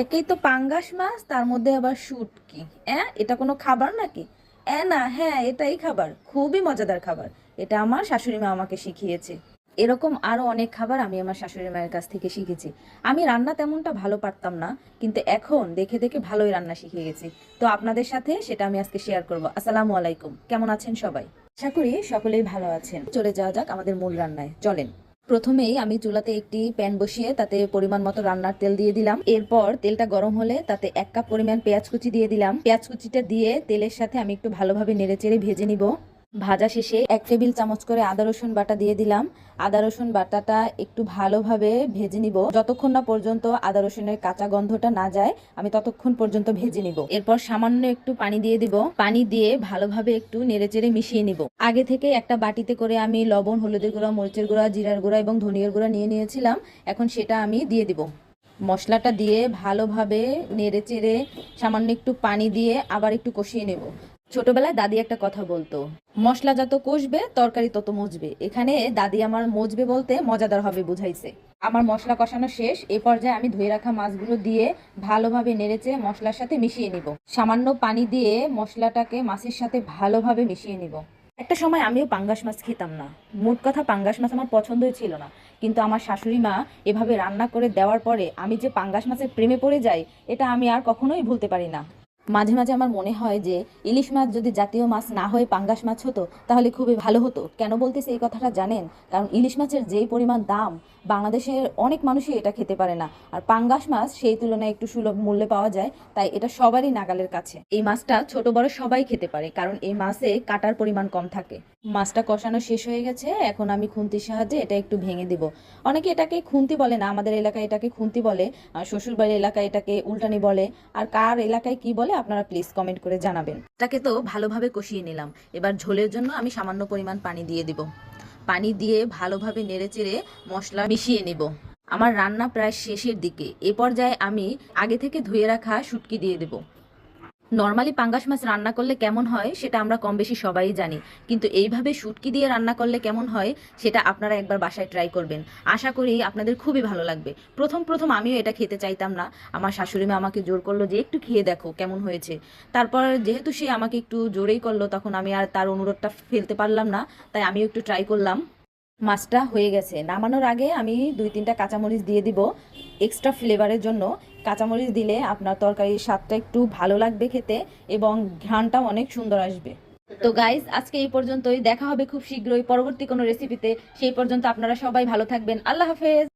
একেই তো পাঙ্গাস মাছ, তার মধ্যে আবার শুটকি। এটা কোনো খাবার নাকি? না, হ্যাঁ এটাই খাবার, খুবই মজাদার খাবার। এটা আমার শাশুড়ি মা আমাকে শিখিয়েছে। এরকম আরো অনেক খাবার আমি আমার শাশুড়ি মায়ের কাছ থেকে শিখেছি। আমি রান্না তেমনটা ভালো পারতাম না, কিন্তু এখন দেখে দেখে ভালোই রান্না শিখে গেছি। তো আপনাদের সাথে সেটা আমি আজকে শেয়ার করব। আসসালামু আলাইকুম, কেমন আছেন সবাই? আশা করি সকলেই ভালো আছেন। চলে যাওয়া যাক আমাদের মূল রান্নায়, চলেন। প্রথমেই আমি চুলাতে একটি প্যান বসিয়ে তাতে পরিমাণ মতো রান্নার তেল দিয়ে দিলাম। এরপর তেলটা গরম হলে তাতে 1 কাপ পরিমাণ পেঁয়াজ কুচি দিয়ে দিলাম। পেঁয়াজ কুচিটা দিয়ে তেলের সাথে আমি একটু ভালোভাবে নেড়েচেড়ে ভেজে নিব। ভাজা শেষে 1 টেবিল চামচ করে আদা রসুন বাটা দিয়ে দিলাম। আদা রসুন বাটাটা একটু ভালোভাবে ভেজে নিব, যতক্ষণ না পর্যন্ত আদা রসুনের কাঁচা গন্ধটা না যায় আমি ততক্ষণ পর্যন্ত ভেজে নিব। এরপর সামান্য একটু পানি দিয়ে দিব। পানি দিয়ে ভালোভাবে একটু নেড়েচেড়ে মিশিয়ে নিব। আগে থেকে একটা বাটিতে করে আমি লবণ, হলুদের গুঁড়া, মরিচের গুঁড়া, জিরার গুঁড়া এবং ধনিয়ার গুঁড়া নিয়ে নিয়েছিলাম। এখন সেটা আমি দিয়ে দিব। মশলাটা দিয়ে ভালোভাবে নেড়েচেড়ে সামান্য একটু পানি দিয়ে আবার একটু কষিয়ে নেব। ছোটবেলায় দাদি একটা কথা বলতো, মশলা যত কষবে তরকারি তত মজবে। এখানে দাদি আমার মজবে বলতে মজাদার হবে বুঝাইছে। আমার মশলা কষানো শেষ। এই পর্যায়ে আমি ধুয়ে রাখা মাছগুলো দিয়ে ভালোভাবে নেড়েচেড়ে মশলার সাথে মিশিয়ে নিব। সামান্য পানি দিয়ে মশলাটাকে মাছের সাথে ভালোভাবে মিশিয়ে নিব। একটা সময় আমিও পাঙ্গাস মাছ খেতাম না। মোট কথা পাঙ্গাস মাছ আমার পছন্দই ছিল না, কিন্তু আমার শাশুড়ি মা এভাবে রান্না করে দেওয়ার পরে আমি যে পাঙ্গাস মাছের প্রেমে পড়ে যাই, এটা আমি আর কখনোই ভুলতে পারি না। মাঝে মাঝে আমার মনে হয় যে ইলিশ মাছ যদি জাতীয় মাছ না হয়ে পাঙ্গাস মাছ হতো তাহলে খুবই ভালো হতো। কেন বলতেছি এই কথাটা জানেন? কারণ ইলিশ মাছের যেই পরিমাণ দাম, বাংলাদেশের অনেক মানুষই এটা খেতে পারে না। আর পাঙ্গাস মাছ সেই তুলনায় একটু সুলভ মূল্যে পাওয়া যায়, তাই এটা সবারই নাগালের কাছে। এই মাছটা ছোট বড় সবাই খেতে পারে, কারণ এই মাছে কাটার পরিমাণ কম থাকে। মাছটা কষানো শেষ হয়ে গেছে, এখন আমি খুন্তির সাহায্যে এটা একটু ভেঙে দিব। অনেকে এটাকে খুন্তি বলে না, আমাদের এলাকায় এটাকে খুন্তি বলে, আর শ্বশুরবাড়ির এলাকায় এটাকে উল্টানি বলে। আর কার এলাকায় কি বলে আপনারা প্লিজ কমেন্ট করে জানাবেন। এটাকে তো ভালোভাবে কষিয়ে নিলাম। এবার ঝোলের জন্য আমি সামান্য পরিমাণ পানি দিয়ে দিব। পানি দিয়ে ভালোভাবে নেড়েচেড়ে মশলা মিশিয়ে নিব। আমার রান্না প্রায় শেষের দিকে। এ পর্যায়ে আমি আগে থেকে ধুয়ে রাখা শুটকি দিয়ে দেব। নর্মালি পাঙ্গাস মাছ রান্না করলে কেমন হয় সেটা আমরা কম বেশি সবাই জানি, কিন্তু এইভাবে শুটকি দিয়ে রান্না করলে কেমন হয় সেটা আপনারা একবার বাসায় ট্রাই করবেন। আশা করি আপনাদের খুবই ভালো লাগবে। প্রথম প্রথম আমিও এটা খেতে চাইতাম না। আমার শাশুড়ি মা আমাকে জোর করলো যে একটু খেয়ে দেখো কেমন হয়েছে। তারপর যেহেতু সে আমাকে একটু জোরেই করলো, তখন আমি আর তার অনুরোধটা ফেলতে পারলাম না, তাই আমিও একটু ট্রাই করলাম। মাছটা হয়ে গেছে। নামানোর আগে আমি 2-3টা কাঁচামরিচ দিয়ে দিব এক্সট্রা ফ্লেভারের জন্য। কাঁচামরিচ দিলে আপনার তরকারির স্বাদটা একটু ভালো লাগবে খেতে, এবং ঘ্রাণটাও অনেক সুন্দর আসবে। তো গাইজ, আজকে এই পর্যন্তই। দেখা হবে খুব শীঘ্রই পরবর্তী কোনো রেসিপিতে। সেই পর্যন্ত আপনারা সবাই ভালো থাকবেন। আল্লাহ হাফেজ।